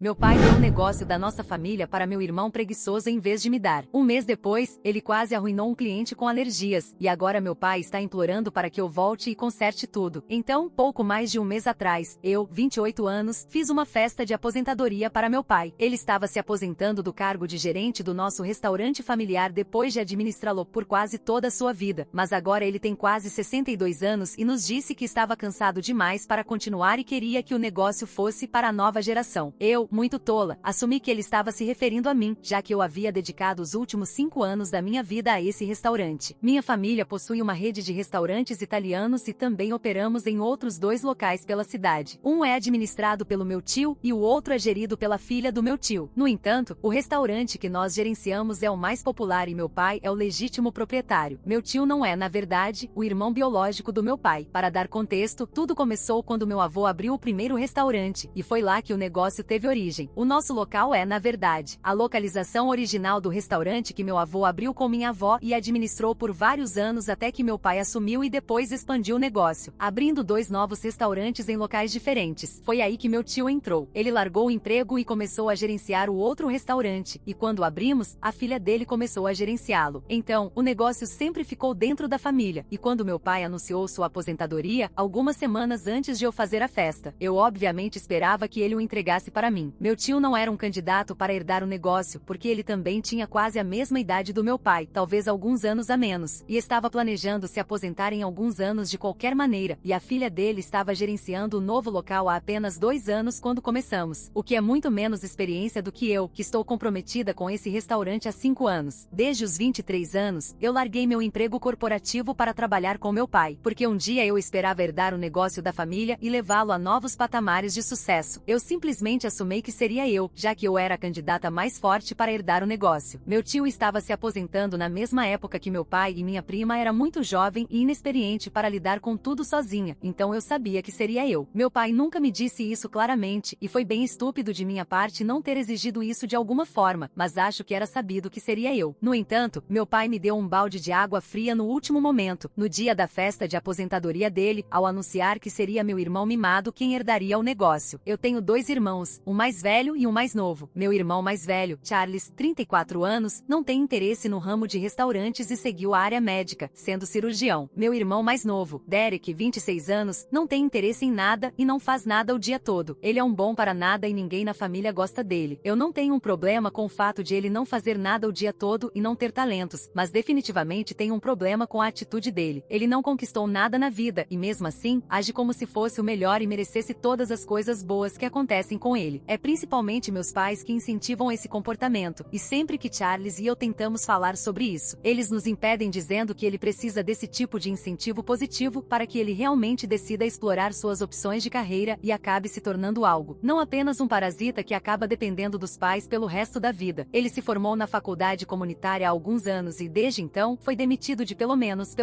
Meu pai deu um negócio da nossa família para meu irmão preguiçoso em vez de me dar. Um mês depois, ele quase arruinou um cliente com alergias, e agora meu pai está implorando para que eu volte e conserte tudo. Então, pouco mais de um mês atrás, eu, 28 anos, fiz uma festa de aposentadoria para meu pai. Ele estava se aposentando do cargo de gerente do nosso restaurante familiar depois de administrá-lo por quase toda a sua vida, mas agora ele tem quase 62 anos e nos disse que estava cansado demais para continuar e queria que o negócio fosse para a nova geração. Eu, muito tola, assumi que ele estava se referindo a mim, já que eu havia dedicado os últimos 5 anos da minha vida a esse restaurante. Minha família possui uma rede de restaurantes italianos e também operamos em outros 2 locais pela cidade. Um é administrado pelo meu tio e o outro é gerido pela filha do meu tio. No entanto, o restaurante que nós gerenciamos é o mais popular e meu pai é o legítimo proprietário. Meu tio não é, na verdade, o irmão biológico do meu pai. Para dar contexto, tudo começou quando meu avô abriu o primeiro restaurante, e foi lá que o negócio teve origem. O nosso local é, na verdade, a localização original do restaurante que meu avô abriu com minha avó e administrou por vários anos até que meu pai assumiu e depois expandiu o negócio, abrindo 2 novos restaurantes em locais diferentes. Foi aí que meu tio entrou. Ele largou o emprego e começou a gerenciar o outro restaurante, e quando abrimos, a filha dele começou a gerenciá-lo. Então, o negócio sempre ficou dentro da família, e quando meu pai anunciou sua aposentadoria, algumas semanas antes de eu fazer a festa, eu obviamente esperava que ele o entregasse para mim. Meu tio não era um candidato para herdar o negócio, porque ele também tinha quase a mesma idade do meu pai, talvez alguns anos a menos, e estava planejando se aposentar em alguns anos de qualquer maneira, e a filha dele estava gerenciando o novo local há apenas 2 anos quando começamos, o que é muito menos experiência do que eu, que estou comprometida com esse restaurante há 5 anos. Desde os 23 anos, eu larguei meu emprego corporativo para trabalhar com meu pai, porque um dia eu esperava herdar o negócio da família e levá-lo a novos patamares de sucesso. Eu simplesmente assumi que seria eu, já que eu era a candidata mais forte para herdar o negócio. Meu tio estava se aposentando na mesma época que meu pai e minha prima era muito jovem e inexperiente para lidar com tudo sozinha, então eu sabia que seria eu. Meu pai nunca me disse isso claramente, e foi bem estúpido de minha parte não ter exigido isso de alguma forma, mas acho que era sabido que seria eu. No entanto, meu pai me deu um balde de água fria no último momento, no dia da festa de aposentadoria dele, ao anunciar que seria meu irmão mimado quem herdaria o negócio. Eu tenho 2 irmãos, um mais velho e um mais novo. Meu irmão mais velho, Charles, 34 anos, não tem interesse no ramo de restaurantes e seguiu a área médica, sendo cirurgião. Meu irmão mais novo, Derek, 26 anos, não tem interesse em nada e não faz nada o dia todo. Ele é um bom para nada e ninguém na família gosta dele. Eu não tenho um problema com o fato de ele não fazer nada o dia todo e não ter talentos, mas definitivamente tenho um problema com a atitude dele. Ele não conquistou nada na vida e mesmo assim, age como se fosse o melhor e merecesse todas as coisas boas que acontecem com ele. É principalmente meus pais que incentivam esse comportamento, e sempre que Charles e eu tentamos falar sobre isso, eles nos impedem dizendo que ele precisa desse tipo de incentivo positivo para que ele realmente decida explorar suas opções de carreira e acabe se tornando algo, não apenas um parasita que acaba dependendo dos pais pelo resto da vida. Ele se formou na faculdade comunitária há alguns anos e desde então, foi demitido de pelo menos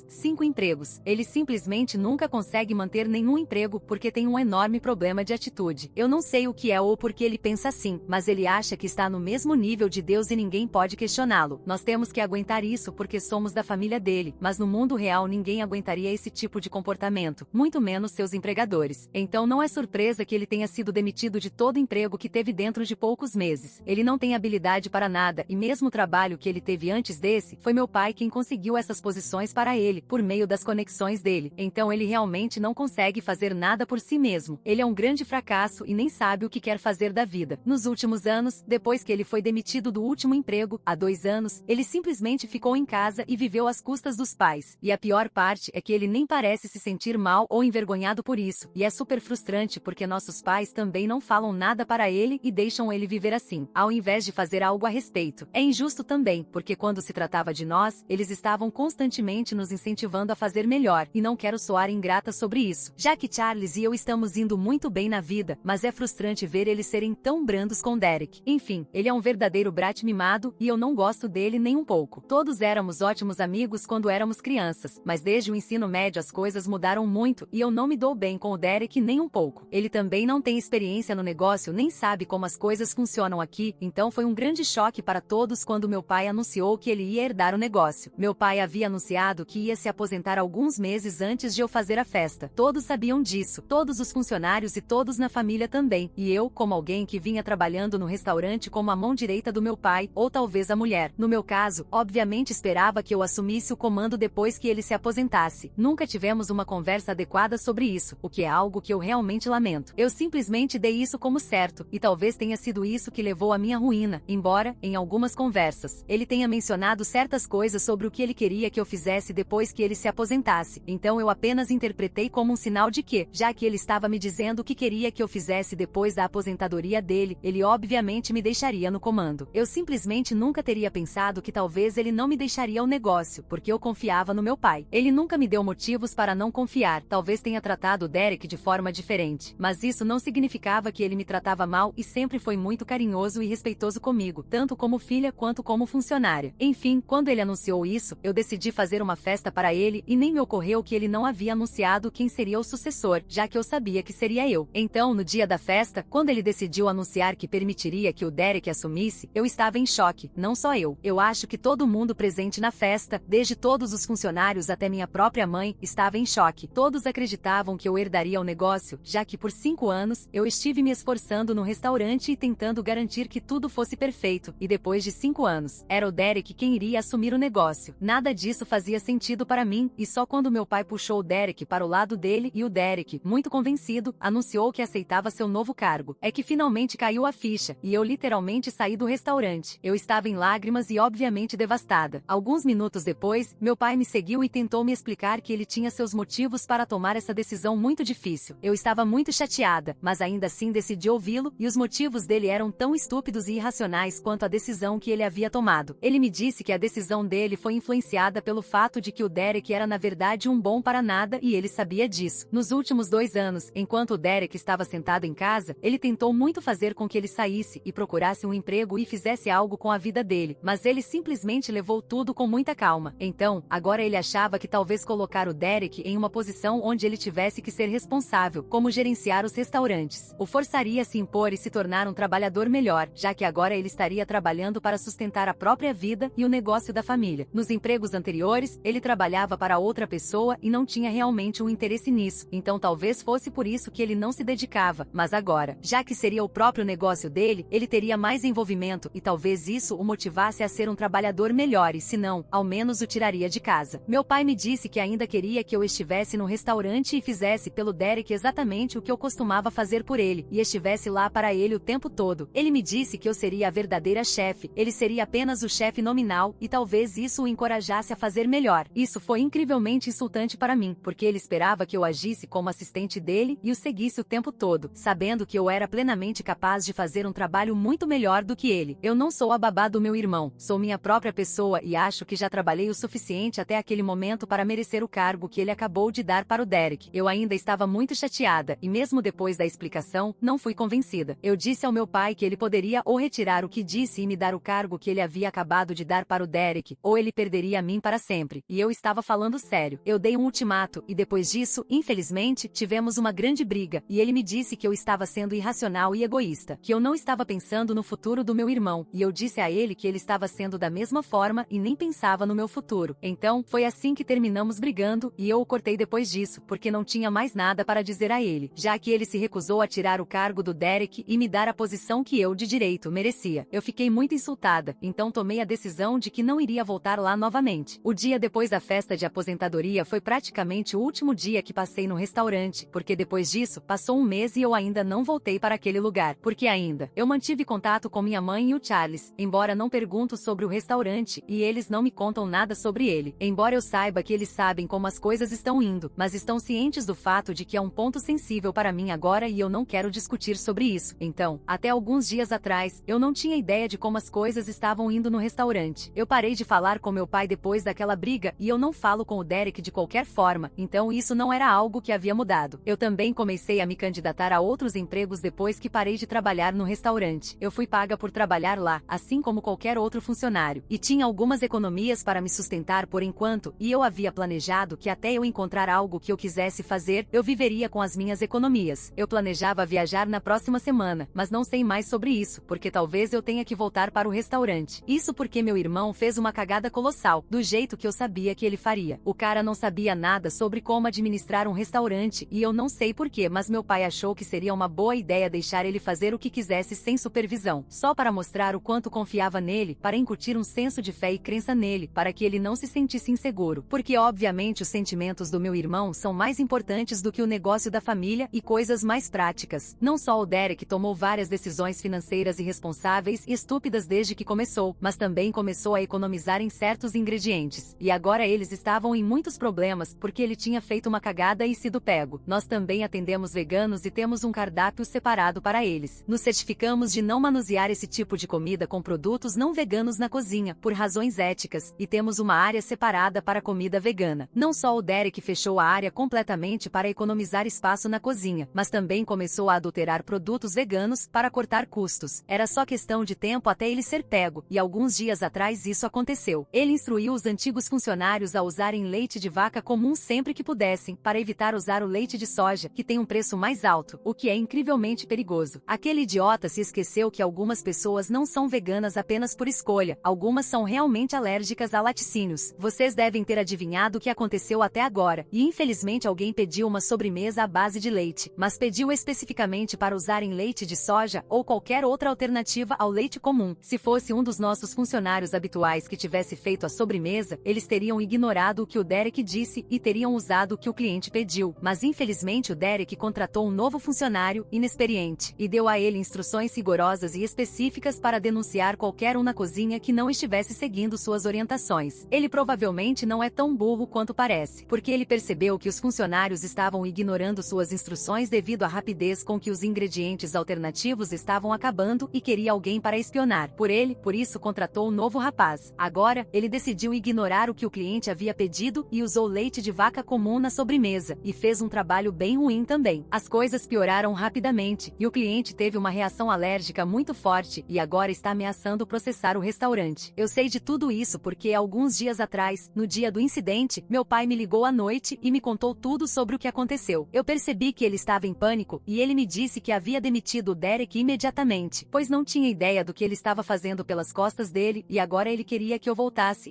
5 empregos. Ele simplesmente nunca consegue manter nenhum emprego porque tem um enorme problema de atitude. Eu não sei o que é ou por que ele pensa assim, mas ele acha que está no mesmo nível de Deus e ninguém pode questioná-lo. Nós temos que aguentar isso porque somos da família dele, mas no mundo real ninguém aguentaria esse tipo de comportamento, muito menos seus empregadores. Então não é surpresa que ele tenha sido demitido de todo emprego que teve dentro de poucos meses. Ele não tem habilidade para nada e mesmo o trabalho que ele teve antes desse, foi meu pai quem conseguiu essas posições para ele, por meio das conexões dele. Então ele realmente não consegue fazer nada por si mesmo. Ele é um grande fracasso e nem sabe o que quer fazer da vida. Nos últimos anos, depois que ele foi demitido do último emprego, há 2 anos, ele simplesmente ficou em casa e viveu às custas dos pais. E a pior parte é que ele nem parece se sentir mal ou envergonhado por isso. E é super frustrante porque nossos pais também não falam nada para ele e deixam ele viver assim, ao invés de fazer algo a respeito. É injusto também, porque quando se tratava de nós, eles estavam constantemente nos incentivando a fazer melhor, e não quero soar ingrata sobre isso, já que Charles e eu estamos indo muito bem na vida, mas é frustrante ver eles serem tão brandos com Derek. Enfim, ele é um verdadeiro brat mimado, e eu não gosto dele nem um pouco. Todos éramos ótimos amigos quando éramos crianças, mas desde o ensino médio as coisas mudaram muito, e eu não me dou bem com o Derek nem um pouco. Ele também não tem experiência no negócio nem sabe como as coisas funcionam aqui, então foi um grande choque para todos quando meu pai anunciou que ele ia herdar o negócio. Meu pai havia anunciado que ia se aposentar alguns meses antes de eu fazer a festa. Todos sabiam disso, todos os funcionários e todos na família também, e eu, como alguém que vinha trabalhando no restaurante como a mão direita do meu pai, ou talvez a mulher. No meu caso, obviamente esperava que eu assumisse o comando depois que ele se aposentasse. Nunca tivemos uma conversa adequada sobre isso, o que é algo que eu realmente lamento. Eu simplesmente dei isso como certo, e talvez tenha sido isso que levou à minha ruína, embora, em algumas conversas, ele tenha mencionado certas coisas sobre o que ele queria que eu fizesse depois que ele se aposentasse. Então eu apenas interpretei como um sinal de que, já que ele estava me dizendo o que queria que eu fizesse depois da aposentadoria dele, ele obviamente me deixaria no comando. Eu simplesmente nunca teria pensado que talvez ele não me deixaria o negócio, porque eu confiava no meu pai. Ele nunca me deu motivos para não confiar, talvez tenha tratado o Derek de forma diferente, mas isso não significava que ele me tratava mal e sempre foi muito carinhoso e respeitoso comigo, tanto como filha quanto como funcionária. Enfim, quando ele anunciou isso, eu decidi fazer uma festa para ele e nem me ocorreu que ele não havia anunciado quem seria o sucessor, já que eu sabia que seria eu. Então, no dia da festa, quando ele decidiu anunciar que permitiria que o Derek assumisse, eu estava em choque, não só eu. Eu acho que todo mundo presente na festa, desde todos os funcionários até minha própria mãe, estava em choque. Todos acreditavam que eu herdaria o negócio, já que por 5 anos, eu estive me esforçando no restaurante e tentando garantir que tudo fosse perfeito, e depois de 5 anos, era o Derek quem iria assumir o negócio. Nada disso fazia sentido para mim, e só quando meu pai puxou o Derek para o lado dele e o Derek, muito convencido, anunciou que aceitava seu novo cargo, é que finalmente caiu a ficha, e eu literalmente saí do restaurante. Eu estava em lágrimas e obviamente devastada. Alguns minutos depois, meu pai me seguiu e tentou me explicar que ele tinha seus motivos para tomar essa decisão muito difícil. Eu estava muito chateada, mas ainda assim decidi ouvi-lo, e os motivos dele eram tão estúpidos e irracionais quanto a decisão que ele havia tomado. Ele me disse que a decisão dele foi influenciada pelo fato de que o Derek era na verdade um bom para nada e ele sabia disso. Nos últimos 2 anos, enquanto o Derek estava sentado em casa, ele tentou muito fazer com que ele saísse e procurasse um emprego e fizesse algo com a vida dele, mas ele simplesmente levou tudo com muita calma. Então, agora ele achava que talvez colocar o Derek em uma posição onde ele tivesse que ser responsável, como gerenciar os restaurantes, o forçaria a se impor e se tornar um trabalhador melhor, já que agora ele estaria trabalhando para sustentar a própria vida e o negócio da família. Nos empregos anteriores, ele trabalhava para outra pessoa e não tinha realmente um interesse nisso, então talvez fosse por isso que ele não se dedicava, mas agora, já que seria o próprio negócio dele, ele teria mais envolvimento e talvez isso o motivasse a ser um trabalhador melhor e se não, ao menos o tiraria de casa. Meu pai me disse que ainda queria que eu estivesse no restaurante e fizesse pelo Derek exatamente o que eu costumava fazer por ele, e estivesse lá para ele o tempo todo. Ele me disse que eu seria a verdadeira chefe, ele seria apenas o chefe nominal, e talvez isso o encorajasse a fazer melhor. Isso foi incrivelmente insultante para mim, porque ele esperava que eu agisse como assistente dele e o seguisse o tempo todo, sabendo que eu era plenamente capaz de fazer um trabalho muito melhor do que ele. Eu não sou a babá do meu irmão, sou minha própria pessoa e acho que já trabalhei o suficiente até aquele momento para merecer o cargo que ele acabou de dar para o Derek. Eu ainda estava muito chateada, e mesmo depois da explicação, não fui convencida. Eu disse ao meu pai que ele poderia ou retirar o que disse e me dar o cargo que ele havia acabado de dar para o Derek, ou ele perderia a mim para sempre, e eu estava falando sério. Eu dei um ultimato, e depois disso, infelizmente, tivemos uma grande briga, e ele me disse que eu estava sendo irracional e egoísta, que eu não estava pensando no futuro do meu irmão, e eu disse a ele que ele estava sendo da mesma forma e nem pensava no meu futuro. Então, foi assim que terminamos brigando, e eu o cortei depois disso, porque não tinha mais nada para dizer a ele, já que ele se recusou a tirar o cargo do Derek e me dar a posição que eu de direito merecia. Eu fiquei muito insultada, então tomei a decisão de que não iria voltar lá novamente. O dia depois da festa de aposentadoria foi praticamente o último dia que passei no restaurante, porque depois disso, passou um mês e eu ainda não voltei para aquele lugar, porque ainda, eu mantive contato com minha mãe e o Charles, embora não pergunto sobre o restaurante, e eles não me contam nada sobre ele, embora eu saiba que eles sabem como as coisas estão indo, mas estão cientes do fato de que é um ponto sensível para mim agora e eu não quero discutir sobre isso. Então, até alguns dias atrás, eu não tinha ideia de como as coisas estavam indo no restaurante. Eu parei de falar com meu pai depois daquela briga e eu não falo com o Derek de qualquer forma, então isso não era algo que havia mudado. Eu também comecei a me candidatar a outros empregos depois que parei de trabalhar no restaurante. Eu fui paga por trabalhar lá, assim como qualquer outro funcionário, e tinha algumas economias para me sustentar por enquanto, e eu havia planejado que até eu encontrar algo que eu quisesse fazer, eu viveria com as minhas economias. Eu planejava viajar na próxima semana, mas não sei mais sobre isso, porque talvez eu tenha que voltar para o restaurante. Isso porque meu irmão fez uma cagada colossal, do jeito que eu sabia que ele faria. O cara não sabia nada sobre como administrar um restaurante, e eu não sei porquê, mas meu pai achou que seria uma boa ideia deixar ele fazer o que quisesse sem supervisão, só para mostrar o quanto confiava nele, para incutir um senso de fé e crença nele, para que ele não se sentisse inseguro, porque obviamente os sentimentos do meu irmão são mais importantes do que o negócio da família e coisas mais práticas. Não só o Derek tomou várias decisões financeiras irresponsáveis e estúpidas desde que começou, mas também começou a economizar em certos ingredientes, e agora eles estavam em muitos problemas porque ele tinha feito uma cagada e sido pego. Nós também atendemos veganos e temos um cardápio separado para eles. Nos certificamos de não manusear esse tipo de comida com produtos não veganos na cozinha, por razões éticas, e temos uma área separada para comida vegana. Não só o Derek fechou a área completamente para economizar espaço na cozinha, mas também começou a adulterar produtos veganos para cortar custos. Era só questão de tempo até ele ser pego, e alguns dias atrás isso aconteceu. Ele instruiu os antigos funcionários a usarem leite de vaca comum sempre que pudessem, para evitar usar o leite de soja, que tem um preço mais alto, o que é incrivelmente perigoso. Aquele idiota se esqueceu que algumas pessoas não são veganas apenas por escolha, algumas são realmente alérgicas a laticínios. Vocês devem ter adivinhado o que aconteceu até agora, e infelizmente alguém pediu uma sobremesa à base de leite, mas pediu especificamente para usarem leite de soja ou qualquer outra alternativa ao leite comum. Se fosse um dos nossos funcionários habituais que tivesse feito a sobremesa, eles teriam ignorado o que o Derek disse e teriam usado o que o cliente pediu, mas infelizmente o Derek contratou um novo funcionário, inexperiente, e deu a ele instruções rigorosas e específicas para denunciar qualquer um na cozinha que não estivesse seguindo suas orientações. Ele provavelmente não é tão burro quanto parece, porque ele percebeu que os funcionários estavam ignorando suas instruções devido à rapidez com que os ingredientes alternativos estavam acabando e queria alguém para espionar por ele, por isso contratou um novo rapaz. Agora, ele decidiu ignorar o que o cliente havia pedido e usou leite de vaca comum na sobremesa, e fez um trabalho bem ruim também. As coisas pioraram rapidamente, e o cliente teve uma reação alérgica muito forte e agora está ameaçando processar o restaurante. Eu sei de tudo isso porque alguns dias atrás, no dia do incidente, meu pai me ligou à noite e me contou tudo sobre o que aconteceu. Eu percebi que ele estava em pânico e ele me disse que havia demitido o Derek imediatamente, pois não tinha ideia do que ele estava fazendo pelas costas dele e agora ele queria que eu voltasse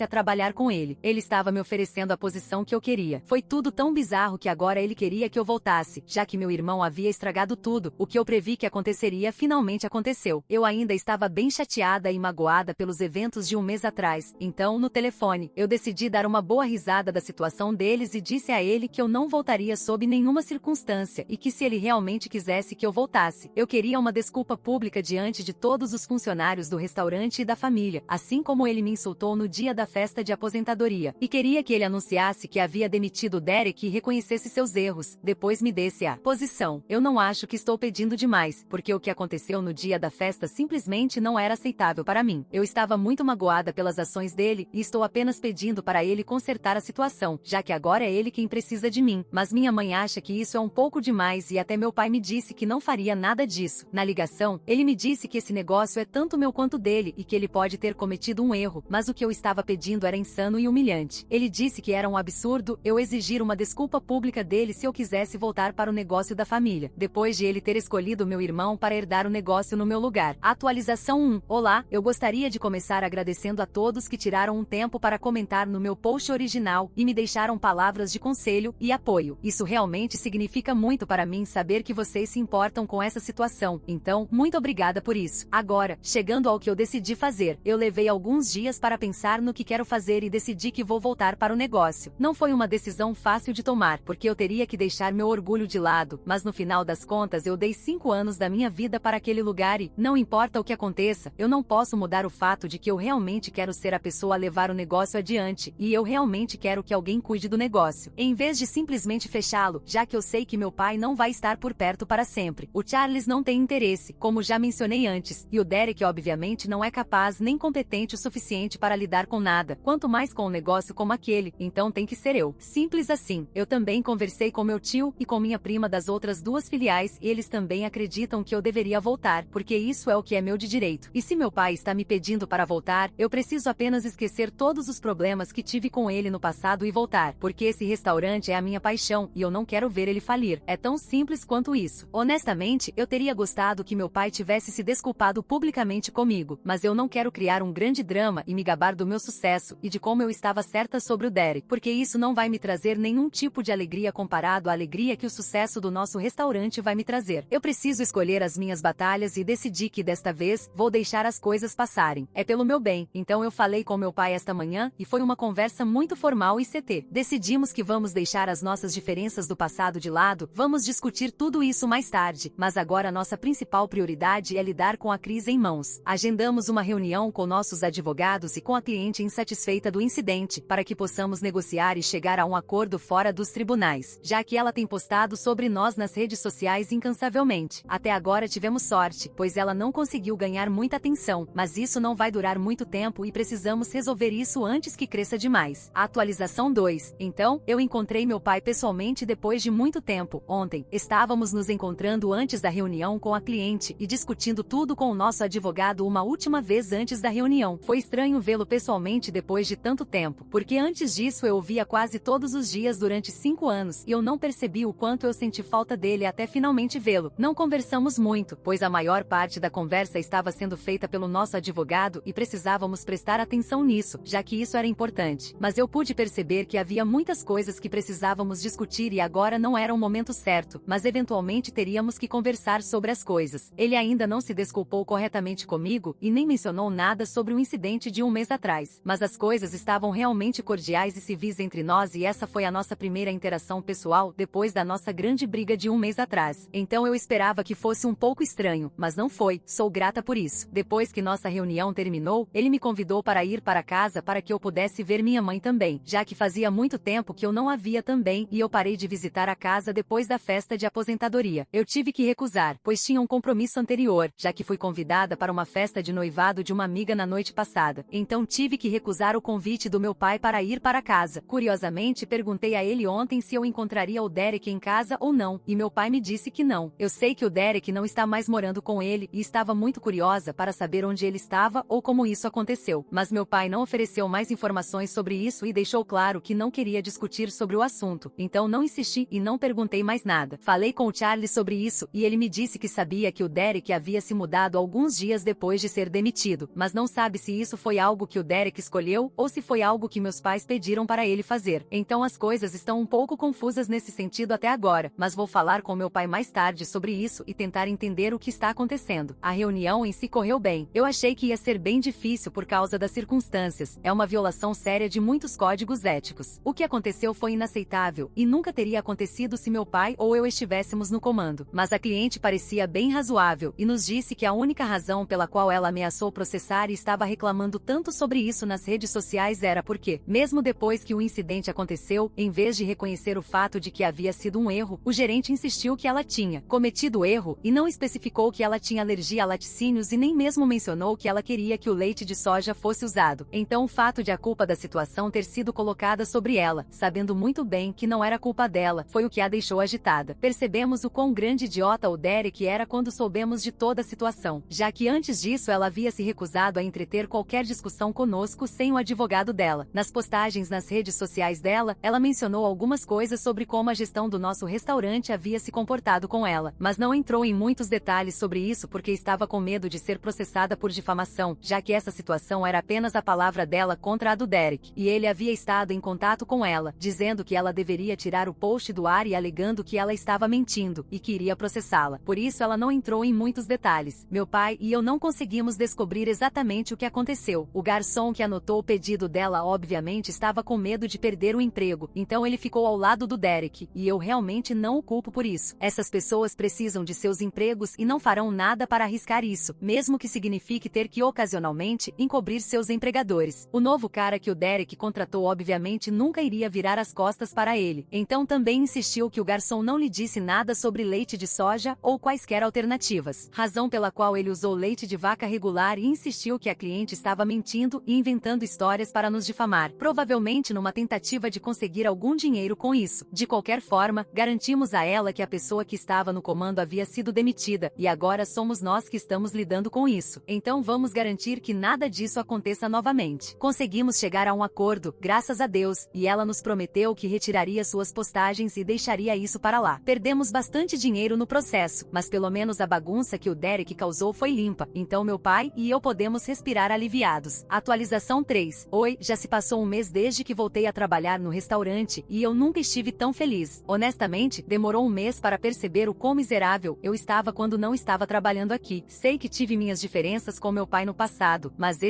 a trabalhar com ele. Ele estava me oferecendo a posição que eu queria. Foi tudo tão bizarro que agora ele queria que eu voltasse, já que meu irmão havia estragado tudo. O que eu previ que aconteceria finalmente aconteceu. Eu ainda estava bem chateada e magoada pelos eventos de um mês atrás, então, no telefone, eu decidi dar uma boa risada da situação deles e disse a ele que eu não voltaria sob nenhuma circunstância e que se ele realmente quisesse que eu voltasse, eu queria uma desculpa pública diante de todos os funcionários do restaurante e da família, assim como ele me insultou no dia da festa de aposentadoria, e queria que ele anunciasse que havia demitido o Derek e reconhecesse seus erros, depois me desse a posição. Eu não acho que estou pedindo demais, porque o que aconteceu no dia da festa simplesmente não era aceitável para mim. Eu estava muito magoada pelas ações dele e estou apenas pedindo para ele consertar a situação, já que agora é ele quem precisa de mim, mas minha mãe acha que isso é um pouco demais e até meu pai me disse que não faria nada disso. Na ligação, ele me disse que esse negócio é tanto meu quanto dele e que ele pode ter cometido um erro, mas o que eu estava pedindo era insano e humilhante. Ele disse que era um absurdo eu exigir uma desculpa pública dele se eu quisesse voltar para o negócio da família, depois de ele ter escolhido meu irmão para herdar o negócio no meu lugar. Atualização 1. Olá, eu gostaria de começar agradecendo a todos que tiraram um tempo para comentar no meu post original e me deixaram palavras de conselho e apoio. Isso realmente significa muito para mim saber que vocês se importam com essa situação, então, muito obrigada por isso. Agora, chegando ao que eu decidi fazer, eu levei alguns dias para pensar no que quero fazer e decidi que vou voltar para o negócio. Não foi uma decisão fácil de tomar, porque eu teria que deixar meu orgulho de lado, mas no final das contas eu dei 5 anos da minha vida para aquele lugar e, não importa o que aconteça, eu não posso mudar o fato de que eu realmente quero ser a pessoa a levar o negócio adiante, e eu realmente quero que alguém cuide do negócio, em vez de simplesmente fechá-lo, já que eu sei que meu pai não vai estar por perto para sempre. O Charles não tem interesse, como já mencionei antes, e o Derek obviamente não é capaz nem competente o suficiente para lidar com nada, quanto mais com um negócio como aquele, então tem que ser eu. Simples assim. Eu também conversei com meu tio e com minha prima das outras 2 filiais e eles também acreditam que eu deveria voltar, porque isso é o que é meu de direito. E se meu pai está me pedindo para voltar, eu preciso apenas esquecer todos os problemas que tive com ele no passado e voltar, porque esse restaurante é a minha paixão e eu não quero ver ele falir. É tão simples quanto isso. Honestamente, eu teria gostado que meu pai tivesse se desculpado publicamente comigo, mas eu não quero criar um grande drama e me gabar do meu sucesso e de como eu estava certa sobre o Derek, porque isso não vai me trazer nenhum tipo de alegria comparado à alegria que o sucesso do nosso restaurante vai vai me trazer. Eu preciso escolher as minhas batalhas e decidi que desta vez vou deixar as coisas passarem. É pelo meu bem. Então eu falei com meu pai esta manhã e foi uma conversa muito formal e CT. Decidimos que vamos deixar as nossas diferenças do passado de lado, vamos discutir tudo isso mais tarde, mas agora nossa principal prioridade é lidar com a crise em mãos. Agendamos uma reunião com nossos advogados e com a cliente insatisfeita do incidente, para que possamos negociar e chegar a um acordo fora dos tribunais, já que ela tem postado sobre nós nas redes sociais incansavelmente. Até agora tivemos sorte, pois ela não conseguiu ganhar muita atenção, mas isso não vai durar muito tempo e precisamos resolver isso antes que cresça demais. Atualização 2. Então, eu encontrei meu pai pessoalmente depois de muito tempo. Ontem, estávamos nos encontrando antes da reunião com a cliente e discutindo tudo com o nosso advogado uma última vez antes da reunião. Foi estranho vê-lo pessoalmente depois de tanto tempo, porque antes disso eu o via quase todos os dias durante 5 anos e eu não percebi o quanto eu senti falta dele até finalmente vê-lo. Não conversamos muito, pois a maior parte da conversa estava sendo feita pelo nosso advogado e precisávamos prestar atenção nisso, já que isso era importante. Mas eu pude perceber que havia muitas coisas que precisávamos discutir e agora não era o momento certo, mas eventualmente teríamos que conversar sobre as coisas. Ele ainda não se desculpou corretamente comigo e nem mencionou nada sobre o incidente de um mês atrás, mas as coisas estavam realmente cordiais e civis entre nós e essa foi a nossa primeira interação pessoal depois da nossa grande briga de um mês atrás. Então eu esperava que fosse um pouco estranho, mas não foi, sou grata por isso. Depois que nossa reunião terminou, ele me convidou para ir para casa para que eu pudesse ver minha mãe também, já que fazia muito tempo que eu não a via também e eu parei de visitar a casa depois da festa de aposentadoria. Eu tive que recusar, pois tinha um compromisso anterior, já que fui convidada para uma festa de noivado de uma amiga na noite passada. Então tive que recusar o convite do meu pai para ir para casa. Curiosamente, perguntei a ele ontem se eu encontraria o Derek em casa ou não, e meu pai me disse que não. Eu sei que o Derek não está mais morando com ele e estava muito curiosa para saber onde ele estava ou como isso aconteceu, mas meu pai não ofereceu mais informações sobre isso e deixou claro que não queria discutir sobre o assunto, então não insisti e não perguntei mais nada. Falei com o Charlie sobre isso e ele me disse que sabia que o Derek havia se mudado alguns dias depois de ser demitido, mas não sabe se isso foi algo que o Derek escolheu ou se foi algo que meus pais pediram para ele fazer. Então as coisas estão um pouco confusas nesse sentido até agora, mas vou falar com meu pai mais tarde sobre isso e tentar entender o que está acontecendo. A reunião em si correu bem. Eu achei que ia ser bem difícil por causa das circunstâncias. É uma violação séria de muitos códigos éticos. O que aconteceu foi inaceitável e nunca teria acontecido se meu pai ou eu estivéssemos no comando. Mas a cliente parecia bem razoável e nos disse que a única razão pela qual ela ameaçou processar e estava reclamando tanto sobre isso nas redes sociais era porque, mesmo depois que o incidente aconteceu, em vez de reconhecer o fato de que havia sido um erro, o gerente insistiu que ela tinha cometido o erro e não especificou que ela tinha alergia a laticínios e nem mesmo mencionou que ela queria que o leite de soja fosse usado. Então o fato de a culpa da situação ter sido colocada sobre ela, sabendo muito bem que não era culpa dela, foi o que a deixou agitada. Percebemos o quão grande idiota o Derek era quando soubemos de toda a situação, já que antes disso ela havia se recusado a entreter qualquer discussão conosco sem o advogado dela. Nas postagens nas redes sociais dela, ela mencionou algumas coisas sobre como a gestão do nosso restaurante havia se comportado com ela, mas não entrou em muitos detalhes sobre isso porque estava com medo de ser processada por difamação, já que essa situação era apenas a palavra dela contra a do Derek, e ele havia estado em contato com ela, dizendo que ela deveria tirar o post do ar e alegando que ela estava mentindo, e que iria processá-la. Por isso ela não entrou em muitos detalhes. Meu pai e eu não conseguimos descobrir exatamente o que aconteceu. O garçom que anotou o pedido dela obviamente estava com medo de perder o emprego, então ele ficou ao lado do Derek, e eu realmente não o culpo por isso. Essas pessoas precisam de seus empregos e não farão nada para arriscar isso, mesmo que signifique ter que ocasionalmente encobrir seus empregadores. O novo cara que o Derek contratou obviamente nunca iria virar as costas para ele, então também insistiu que o garçom não lhe disse nada sobre leite de soja ou quaisquer alternativas, razão pela qual ele usou leite de vaca regular e insistiu que a cliente estava mentindo e inventando histórias para nos difamar, provavelmente numa tentativa de conseguir algum dinheiro com isso. De qualquer forma, garantimos a ela que a pessoa que estava no comando havia sido demitida, e agora somos nós que estamos lidando com isso. Então vamos garantir que nada disso aconteça novamente. Conseguimos chegar a um acordo, graças a Deus, e ela nos prometeu que retiraria suas postagens e deixaria isso para lá. Perdemos bastante dinheiro no processo, mas pelo menos a bagunça que o Derek causou foi limpa, então meu pai e eu podemos respirar aliviados. Atualização 3. Oi, já se passou um mês desde que voltei a trabalhar no restaurante, e eu nunca estive tão feliz. Honestamente, demorou um mês para perceber perceber o quão miserável eu estava quando não estava trabalhando aqui. Sei que tive minhas diferenças com meu pai no passado, mas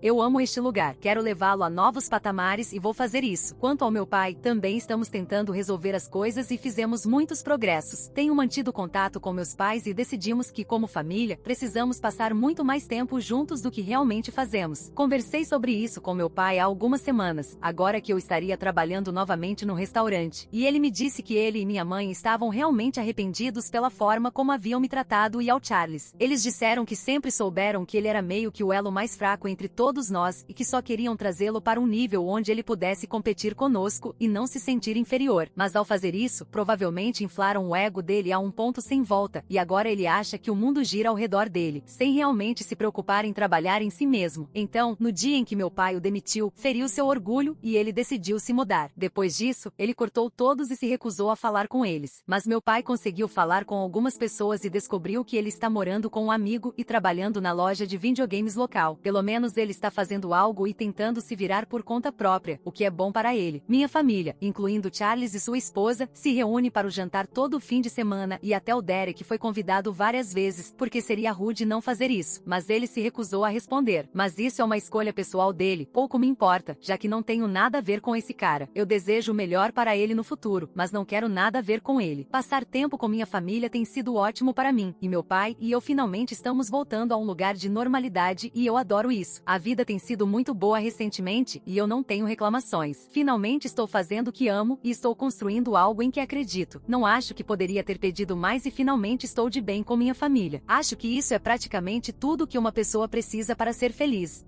eu amo este lugar. Quero levá-lo a novos patamares e vou fazer isso. Quanto ao meu pai, também estamos tentando resolver as coisas e fizemos muitos progressos. Tenho mantido contato com meus pais e decidimos que, como família, precisamos passar muito mais tempo juntos do que realmente fazemos. Conversei sobre isso com meu pai há algumas semanas, agora que eu estaria trabalhando novamente no restaurante, e ele me disse que ele e minha mãe estavam realmente arrependidos pela forma como haviam me tratado e ao Charles. Eles disseram que sempre souberam que ele era meio que o elo mais fraco entre todos nós e que só queriam trazê-lo para um nível onde ele pudesse competir conosco e não se sentir inferior. Mas ao fazer isso, provavelmente inflaram o ego dele a um ponto sem volta, e agora ele acha que o mundo gira ao redor dele, sem realmente se preocupar em trabalhar em si mesmo. Então, no dia em que meu pai o demitiu, feriu seu orgulho e ele decidiu se mudar. Depois disso, ele cortou todos e se recusou a falar com eles. Mas meu pai conseguiu falar com algumas pessoas e descobriu que ele está morando com um amigo e trabalhando na loja de videogames local. Pelo menos ele está fazendo algo e tentando se virar por conta própria, o que é bom para ele. Minha família, incluindo Charles e sua esposa, se reúne para o jantar todo fim de semana e até o Derek foi convidado várias vezes, porque seria rude não fazer isso, mas ele se recusou a responder. Mas isso é uma escolha pessoal dele, pouco me importa, já que não tenho nada a ver com esse cara. Eu desejo o melhor para ele no futuro, mas não quero nada a ver com ele. Passar tempo com minha família tem sido ótimo para mim, e meu pai e eu finalmente estamos voltando a um lugar de normalidade e eu adoro isso. A vida tem sido muito boa recentemente e eu não tenho reclamações. Finalmente estou fazendo o que amo e estou construindo algo em que acredito. Não acho que poderia ter pedido mais e finalmente estou de bem com minha família. Acho que isso é praticamente tudo que uma pessoa precisa para ser feliz.